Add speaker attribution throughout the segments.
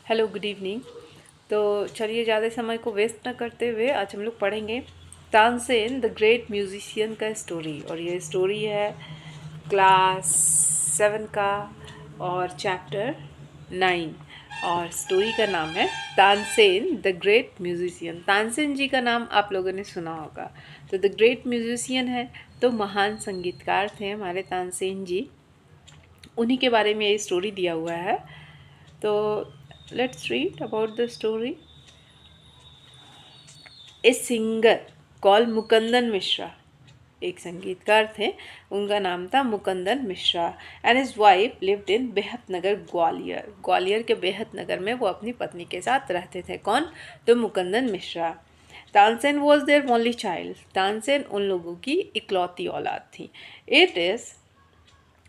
Speaker 1: Hello good evening. तो चलिए ज़्यादा समय को वेस्ट ना करते हुए आज हम लोग पढ़ेंगे तानसेन द ग्रेट म्यूजिशियन का स्टोरी। और ये स्टोरी है क्लास 7 का और चैप्टर 9। और स्टोरी का नाम है Tansen the great musician. Tansen ji का नाम आप लोगों ने सुना होगा। तो द ग्रेट म्यूजिशियन है तो महान संगीतकार थे हमारे तानसेन जी, उन्हीं के बारे में ये स्टोरी दिया हुआ है। तो let's read about the story. A singer call Mukandan Mishra, एक संगीतकार थे, उनका नाम था Mukandan Mishra. And his wife lived in Behat Nagar Gwalior. Gwalior के बेहत नगर में वो अपनी पत्नी के साथ रहते थे। कौन? तो Mukandan Mishra. Tansen was there only child. Tansen उन लोगों की इकलौती औलाद थी। It is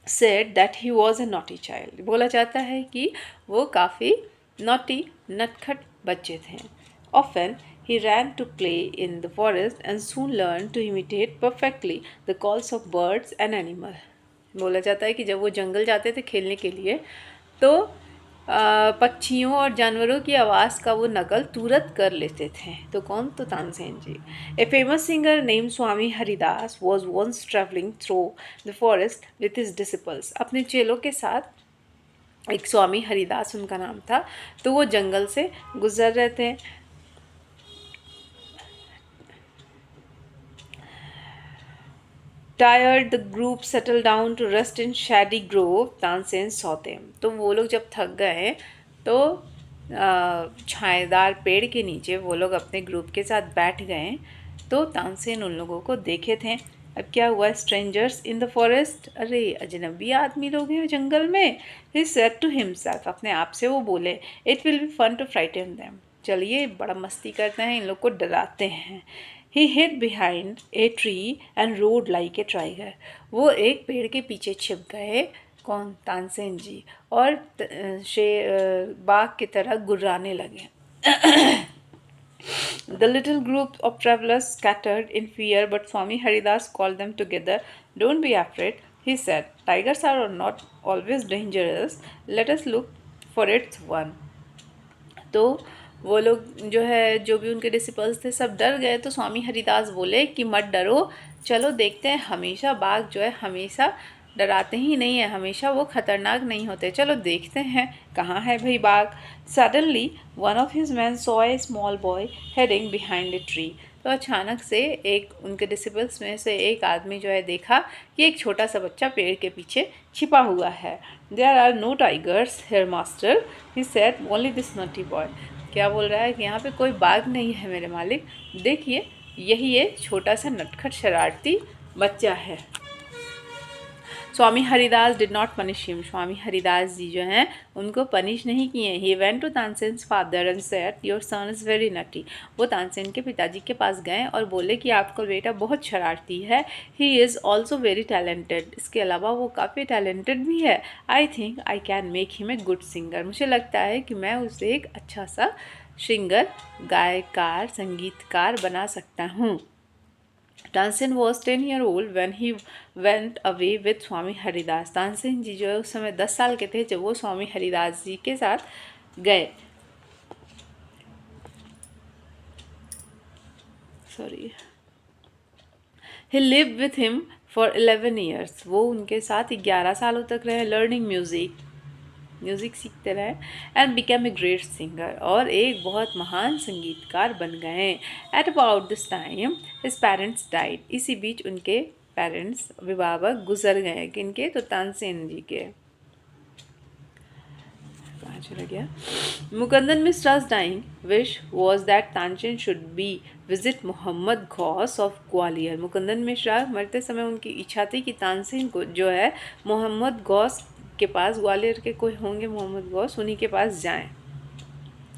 Speaker 1: said that he was a naughty child। बोला जाता है कि वो काफ़ी naughty नटखट बच्चे थे। Often he ran to play in the forest and soon learned to imitate perfectly the calls of birds and animals। बोला जाता है कि जब वो जंगल जाते थे खेलने के लिए तो पक्षियों और जानवरों की आवाज़ का वो नकल तुरंत कर लेते थे। तो कौन? तो Tansen ji. A famous singer name Swami Haridas was once travelling through the forest with his disciples. अपने चेलों के साथ एक स्वामी हरिदास उनका नाम था, तो वो जंगल से गुजर रहे थे। Tired, the group settled down to rest in shady grove। Tansen saw them। तो वो लोग जब थक गए तो छाएदार पेड़ के नीचे वो लोग अपने ग्रुप के साथ बैठ गए। तो तानसेन उन लोगों को देखे थे। अब क्या हुआ? स्ट्रेंजर्स इन द फॉरेस्ट, अरे अजनबी आदमी लोग हैं जंगल में। ही सेड टू हिमसेल्फ, अपने आप से वो बोले, it will be fun to frighten them. चलिए बड़ा मस्ती करते हैं, इन लोग को डराते हैं। He hid behind a tree and roared like a tiger। वो एक पेड़ के पीछे छिप गए। कौन? तानसेन जी। और बाघ की तरह गुर्राने लगे। The little group of travelers scattered in fear, but Swami Haridas called them together. Don't be afraid, he said. Tigers are not always dangerous. Let us look for it one। तो वो लोग जो है, जो भी उनके डिसिपल्स थे, सब डर गए। तो स्वामी हरिदास बोले कि मत डरो, चलो देखते हैं। हमेशा बाघ जो है हमेशा डराते ही नहीं है, हमेशा वो खतरनाक नहीं होते। चलो देखते हैं कहाँ है भाई बाघ। Suddenly one of his man saw a small boy heading behind a tree. तो अचानक से एक उनके डिसिपल्स में से एक आदमी जो है देखा कि एक छोटा सा बच्चा पेड़ के पीछे छिपा हुआ है। There are no tigers here master, he said, only this naughty boy. क्या बोल रहा है कि यहाँ पे कोई बाघ नहीं है मेरे मालिक, देखिए यही ये छोटा सा नटखट शरारती बच्चा है। Swami Haridas did not punish him. Swami Haridas ji जो हैं उनको पनिश नहीं किए। He went to Tansen's father and said, your son is very naughty. वो तानसेन के पिताजी के पास गए और बोले कि आपका बेटा बहुत शरारती है। He is also very talented. इसके अलावा वो काफ़ी टैलेंटेड भी है। I think I can make him a good singer. मुझे लगता है कि मैं उसे एक अच्छा सा सिंगर, गायकार, संगीतकार बना सकता हूँ। Tansen was 10 years old when he went away with स्वामी हरिदास। तानसेन जी जो है उस समय 10 साल के थे जब वो स्वामी हरिदास जी के साथ गए। Sorry. He live with him for 11 years। वो उनके साथ 11 सालों तक रहे। लर्निंग म्यूज़िक सीखते रहे। And became a great singer, और एक बहुत महान संगीतकार बन गए। At about this time his parents died. इसी बीच उनके पेरेंट्स, अभिभावक गुजर गए। किनके? तो तानसेन जी के। कहाँ चला गया? Mukandan Mishra's dying wish was that Tansen should be visit Mohammad Ghaus of Gwalior. Mukandan Mishra मरते समय उनकी इच्छा थी कि तानसेन को जो है मोहम्मद गौस के पास, ग्वालियर के कोई होंगे मोहम्मद गौस, उन्हीं के पास जाएं।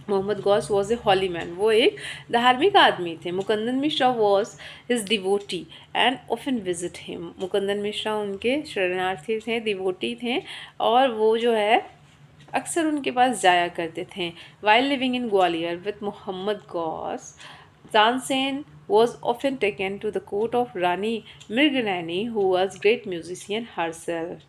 Speaker 1: Mohammad Ghaus was a holy man. वो एक धार्मिक आदमी थे। Mukandan Mishra was his devotee and often visit him. Mukandan Mishra उनके शरणार्थी थे, डिवोटी थे, और वो जो है अक्सर उनके पास जाया करते थे। While living in Gwalior with Mohammad Ghaus, Tansen was often taken to the court of Rani Mriganani, who was great musician herself।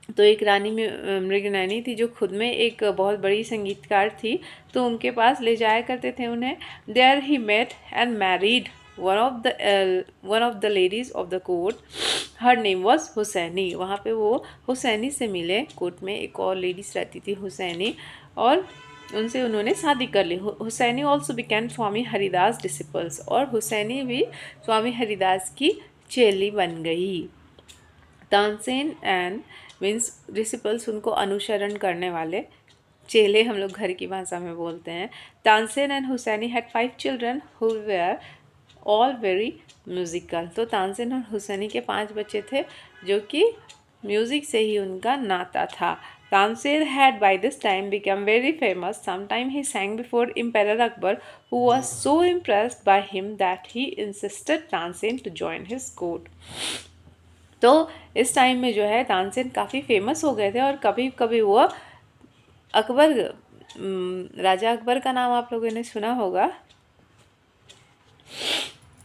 Speaker 1: तो एक रानी में मृगनयनी थी जो खुद में एक बहुत बड़ी संगीतकार थी, तो उनके पास ले जाया करते थे उन्हें। There he met and married one of the ladies of the court, her name was Husaini. वहाँ पे वो हुसैनी से मिले। कोर्ट में एक और लेडीज रहती थी हुसैनी, और उनसे उन्होंने शादी कर ली। हुसैनी ऑल्सो बिकेम स्वामी हरिदास डिसिपल्स, और हुसैनी भी स्वामी हरिदास की चेली बन गई। तानसेन एंड मीन्स डिसिपल्स, उनको अनुसरण करने वाले, चेले हम लोग घर की भाषा में बोलते हैं। Tansen and Husaini had 5 children who were all very musical. तो तानसेन और हुसैनी के 5 बच्चे थे जो कि म्यूज़िक से ही उनका नाता था। Tamsir had by this time become very famous. Sometime he sang before Emperor Akbar, who was so impressed by him that he insisted Tansen to join his court. तो इस टाइम में जो है तानसेन काफ़ी फेमस हो गए थे, और कभी कभी वो अकबर, राजा अकबर का नाम आप लोगों ने सुना होगा,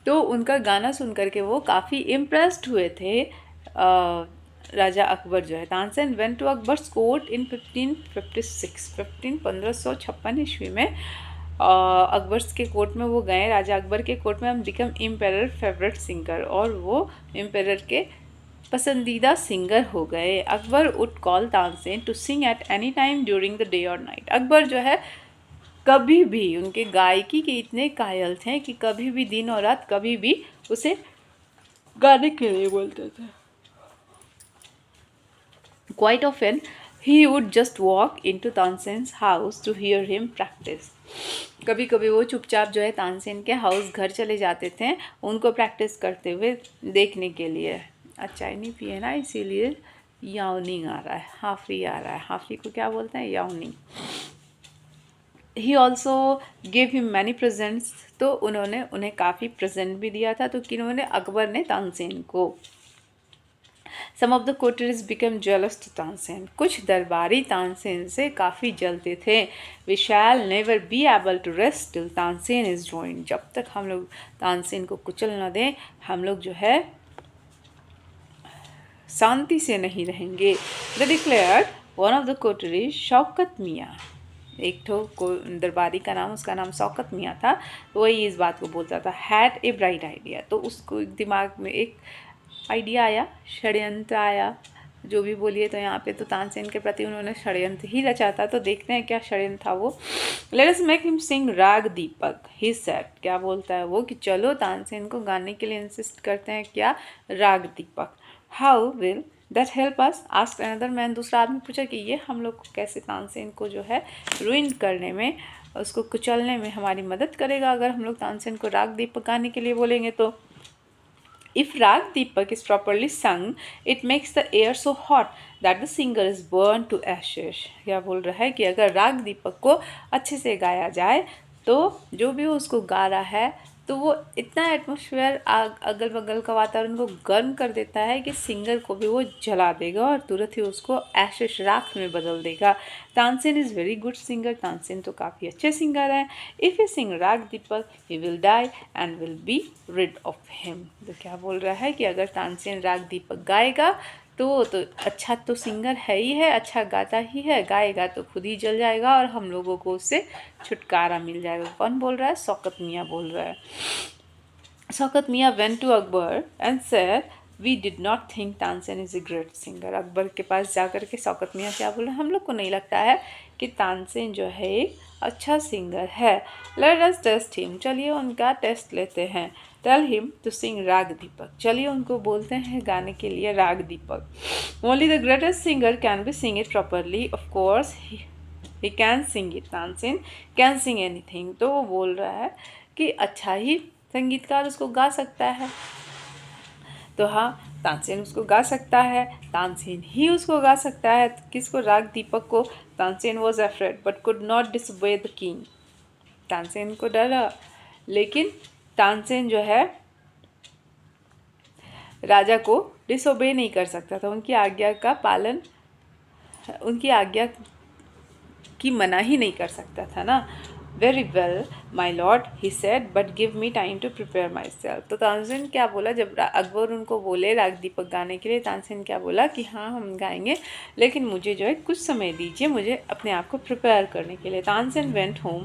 Speaker 1: तो उनका गाना सुन करके वो काफ़ी इम्प्रेस्ड हुए थे। राजा अकबर जो है, Tansen went to Akbar's court in 1556 ईस्वी में अकबर्स के कोर्ट में वो गए, राजा अकबर के कोर्ट में। हम बिकम एम्पेरर फेवरेट सिंगर, और वो एम्पेरर के पसंदीदा सिंगर हो गए। Akbar would call Tansen to sing at any time during the day और नाइट। अकबर जो है कभी भी, उनके गायकी के इतने कायल थे कि कभी भी दिन और रात कभी भी उसे गाने के लिए बोलते थे। Quite often he would just walk into Tansen's house to hear him practice. कभी कभी वो चुपचाप जो है तानसेन के हाउस घर चले जाते थे उनको प्रैक्टिस करते हुए देखने के लिए। चाय नहीं पिए ना, इसीलिए यावनिंग आ रहा है, हाफी आ रहा है। हाफी को क्या बोलते हैं? Yawning. He also give him many presents, तो उन्होंने उन्हें काफ़ी प्रेजेंट भी दिया था। तो किन्होंने? अकबर ने तानसेन को। Some of the coteries become jealous to Tansen, कुछ दरबारी तानसेन से काफ़ी जलते थे। We shall never be able to rest till Tansen is joined, जब तक हम लोग तानसेन को कुचल न दें हम लोग जो है शांति से नहीं रहेंगे। The declared one of the coteries, Shaukat Miyan, एक ठो दरबारी का नाम, उसका नाम शौकत मियाँ था, वही इस बात को बोलता था। हैड ए ब्राइट आइडिया, तो उसको दिमाग में एक आइडिया आया, षड्यंत्र आया, जो भी बोलिए। तो यहाँ पे तो तानसेन के प्रति उन्होंने षड्यंत्र ही रचा था। तो देखते हैं क्या षड्यंत्र था वो। लेट अस मेक हिम सिंग राग दीपक, ही सेड, क्या बोलता है वो कि चलो तानसेन को गाने के लिए इंसिस्ट करते हैं, क्या? Raag Deepak. How will that help us, ask another man, दूसरा आदमी पूछा कि ये हम लोग को कैसे तानसेन को जो है रुइन करने में, उसको कुचलने में हमारी मदद करेगा अगर हम लोग तानसेन को राग दीपक गाने के लिए बोलेंगे तो। If Rag Deepak is properly sung, it makes the air so hot that the singer is burned to ashes. क्या बोल रहा है कि अगर राग दीपक को अच्छे से गाया जाए तो जो भी उसको गा रहा है तो वो इतना एटमॉस्फेयर अगल बगल का वातावरण को गर्म कर देता है कि सिंगर को भी वो जला देगा और तुरंत ही उसको एशेश, राख में बदल देगा। Tansen is very good singer, Tansen तो काफ़ी अच्छे सिंगर हैं। If you sing raag Deepak he will die and will be rid of him. तो क्या बोल रहा है कि अगर तानसेन राग दीपक गाएगा तो अच्छा तो सिंगर है ही है, अच्छा गाता ही है, गाएगा तो खुद ही जल जाएगा और हम लोगों को उससे छुटकारा मिल जाएगा। कौन बोल रहा है? शौकत मियाँ बोल रहा है। Shaukat Miyan went to Akbar and said, we did not think Tansen is a great singer. Akbar के पास जा कर के शौकत मियाँ क्या बोल रहे हैं? हम लोग को नहीं लगता है कि तानसेन जो है एक अच्छा सिंगर है। लेट अस टेस्ट हिम, चलिए उनका टेस्ट लेते हैं। Tell him to sing raag दीपक, चलिए उनको बोलते हैं गाने के लिए raag Deepak. Only the greatest singer can be sing it properly, of course he can sing it, Tansen can sing anything. तो वो बोल रहा है कि अच्छा ही संगीतकार उसको गा सकता है। तो हाँ, तानसेन उसको गा सकता है, तानसेन ही उसको गा सकता है। किसको? राग दीपक को। Tansen was afraid but could not disobey the king, Tansen को डरा लेकिन तानसेन जो है राजा को डिसोबे नहीं कर सकता था, उनकी आज्ञा का पालन, उनकी आज्ञा की मना ही नहीं कर सकता था ना। Very well my lord he said but give me time to prepare myself. तो तानसेन क्या बोला जब अकबर उनको बोले राग दीपक गाने के लिए, तानसेन क्या बोला कि हाँ हम गाएंगे, लेकिन मुझे जो है कुछ समय दीजिए मुझे अपने आप को प्रिपेयर करने के लिए। Tansen went home.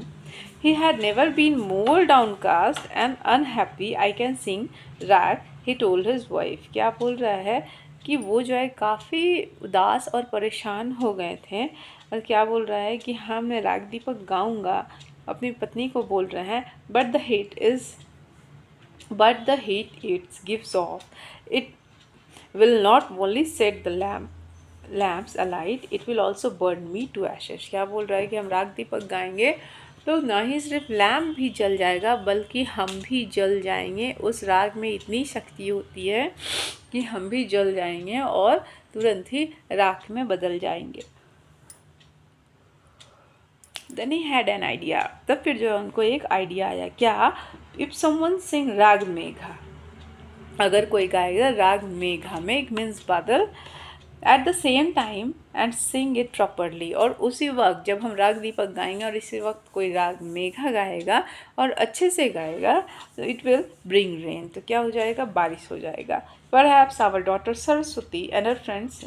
Speaker 1: He had never been more downcast and unhappy. I can sing rag, he told his wife. क्या बोल रहा है कि वो जो है काफ़ी उदास और परेशान हो गए थे, और क्या बोल रहा है कि हाँ मैं राग दीपक गाऊंगा, अपनी पत्नी को बोल रहे हैं। But the heat it gives off, it will not only set the lamps alight, it will also burn me to ashes। क्या बोल रहा है कि हम राग दीपक गाएंगे तो ना ही सिर्फ लैम्प भी जल जाएगा बल्कि हम भी जल जाएंगे। उस राग में इतनी शक्ति होती है कि हम भी जल जाएंगे और तुरंत ही राख में बदल जाएंगे। Then he had an idea। तब फिर जो उनको एक आइडिया आया, क्या? If someone sing राग मेघा, अगर कोई गाएगा राग मेघा, मेघ मीन्स बादल, at the same time and Singh it properly, और उसी वक्त जब हम राग दीपक गाएंगे और इसी वक्त कोई राग मेघा गाएगा और अच्छे से गाएगा, तो इट विल ब्रिंग रेन, तो क्या हो जाएगा? बारिश हो जाएगा। Perhaps our daughter Saraswati and her friends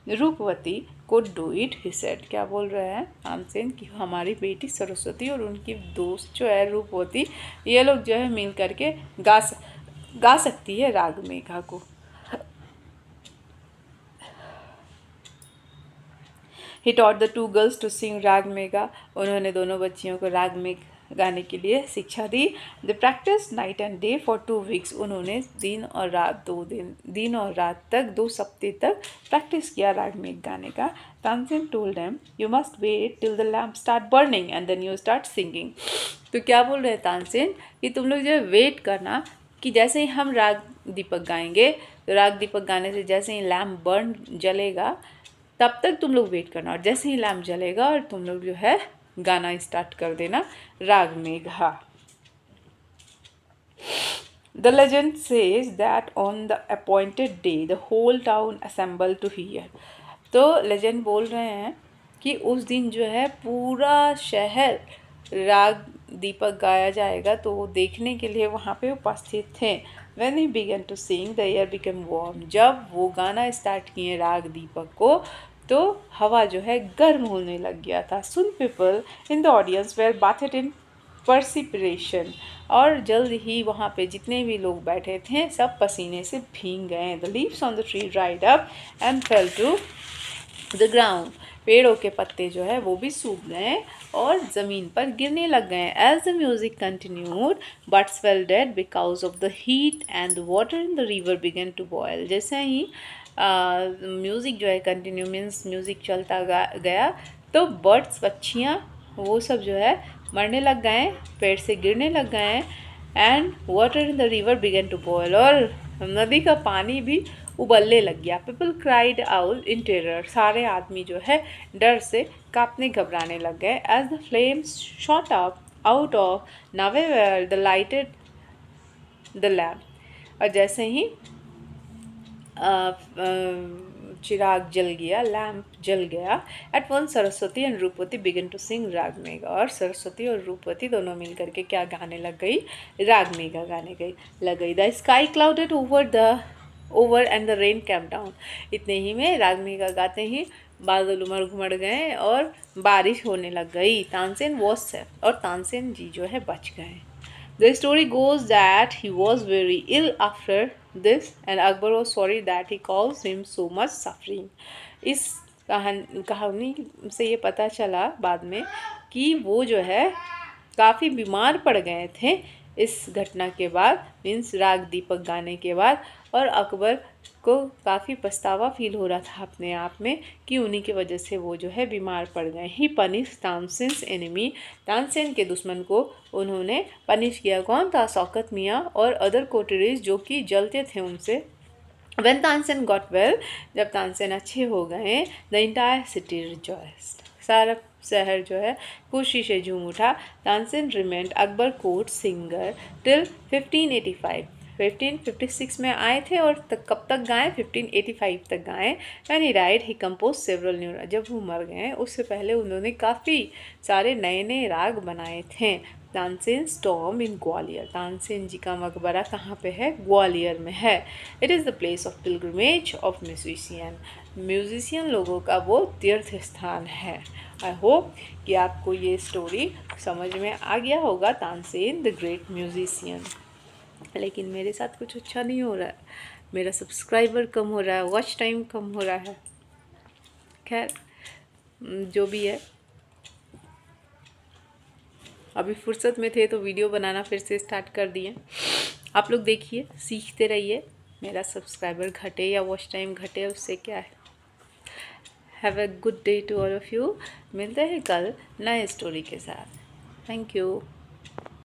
Speaker 1: Rupvati could do it, he said. क्या बोल रहे हैं तानसेन कि हमारी बेटी सरस्वती और उनकी दोस्त जो है रूपवती, ये लोग जो है मिल करके गा सकती है राग मेघा को। He taught the two girls to sing राग मेघा। उन्होंने दोनों बच्चियों को राग मेघ गाने के लिए शिक्षा दी। They practiced night and day for 2 weeks। उन्होंने दिन और रात तक 2 सप्ताह तक प्रैक्टिस किया राग मेघ गाने का। Tansen told them, you must wait till the lamp start burning and then you start singing। तो क्या बोल रहे हैं तानसेन कि तुम लोग जो है वेट करना कि जैसे ही हम राग दीपक गाएंगे, तो राग दीपक गाने से जैसे ही लैम्प बर्न जलेगा तब तक तुम लोग वेट करना, और जैसे ही लैम्प जलेगा और तुम लोग जो है गाना स्टार्ट कर देना राग Megha. The legend says that on the appointed day the whole town assembled to hear। तो लेजेंड बोल रहे हैं कि उस दिन जो है पूरा शहर राग दीपक गाया जाएगा, तो वो देखने के लिए वहाँ पे उपस्थित थे। When he began to sing, the air became warm। जब वो गाना स्टार्ट किए राग दीपक को, तो हवा जो है गर्म होने लग गया था। Soon people in the audience were bathed in perspiration। और जल्द ही वहाँ पे जितने भी लोग बैठे थे सब पसीने से भीग गए। The leaves on the tree dried up and fell to the ground। पेड़ों के पत्ते जो है वो भी सूख गए और ज़मीन पर गिरने लग गए। As the music continued, birds fell dead because of the heat and the water in the river began to boil। जैसे ही म्यूज़िक जो है कंटिन्यू मीन्स म्यूज़िक चलता गया, तो बर्ड्स पक्षियाँ वो सब जो है मरने लग गए, पेड़ से गिरने लग गए। And water in the river began to boil, और नदी का पानी भी उबलने लग गया। People cried out in terror. सारे आदमी जो है डर से कांपने घबराने लग गए। As the flames shot up out of nowhere the lighted the lamp. और जैसे ही चिराग जल गया, लैम्प जल गया, at one Saraswati and Rupvati began to sing raag Megha. और सरस्वती और रूपवती दोनों मिल करके क्या गाने लग गई? राग मेघा गाने लग गई। The sky clouded over and the rain came down. इतने ही में राग मेघा गाते ही बादल उमड़ घुमड़ गए और बारिश होने लग गई। तानसेन वॉज सेफ, और तानसेन जी जो है बच गए। The story goes that he was very ill after this and Akbar was sorry that he caused him so much suffering। इस कहानी से ये पता चला बाद में कि वो जो है काफ़ी बीमार पड़ गए थे इस घटना के बाद, मीन्स राग दीपक गाने के बाद, और अकबर को काफ़ी पछतावा फील हो रहा था अपने आप में कि उन्हीं की वजह से वो जो है बीमार पड़ गए। ही पनिश तानसेन्स एनिमी। तानसेन के दुश्मन को उन्होंने पनिश किया। कौन था? शौकत मियाँ और अदर कोटरीज जो कि जलते थे उनसे। When तानसेन got well, जब तानसेन अच्छे हो गए, the entire city rejoiced। सारा शहर जो है खुशी से झूम उठा। Tansen remained Akbar court singer till 1585। 1556 में आए थे और कब तक गाए, 1585 तक गाए। When he died he compose several new, जब वो मर गए उससे पहले उन्होंने काफ़ी सारे नए नए राग बनाए थे। तानसेन टॉम इन ग्वालियर, तानसेन जी का मकबरा कहाँ पे है, ग्वालियर में है। It is the place of pilgrimage of musician, musician लोगों का वो तीर्थ स्थान है। आई होप कि आपको ये स्टोरी समझ में आ गया होगा, तानसेन द ग्रेट म्यूजिशियन। लेकिन मेरे साथ कुछ अच्छा नहीं हो रहा है, मेरा सब्सक्राइबर कम हो रहा है, वॉच टाइम कम हो रहा है। खैर जो भी है, अभी फुर्सत में थे तो वीडियो बनाना फिर से स्टार्ट कर दिए। आप लोग देखिए, सीखते रहिए, मेरा सब्सक्राइबर घटे या वॉच टाइम घटे उससे क्या है। Have a good day to all of you. मिलते हैं कल नए स्टोरी के साथ। Thank you.